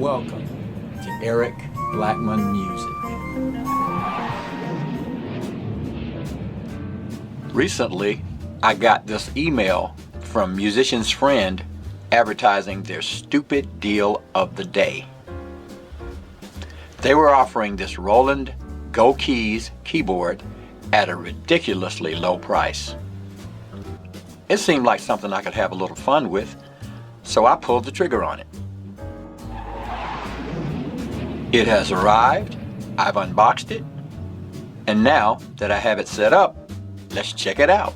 Welcome to Eric Blackmon Music. Recently, I got this email from Musician's Friend advertising their stupid deal of the day. They were offering this Roland Go Keys keyboard at a ridiculously low price. It seemed like something I could have a little fun with, so I pulled the trigger on it. It has arrived, I've unboxed it, and now that I have it set up, let's check it out.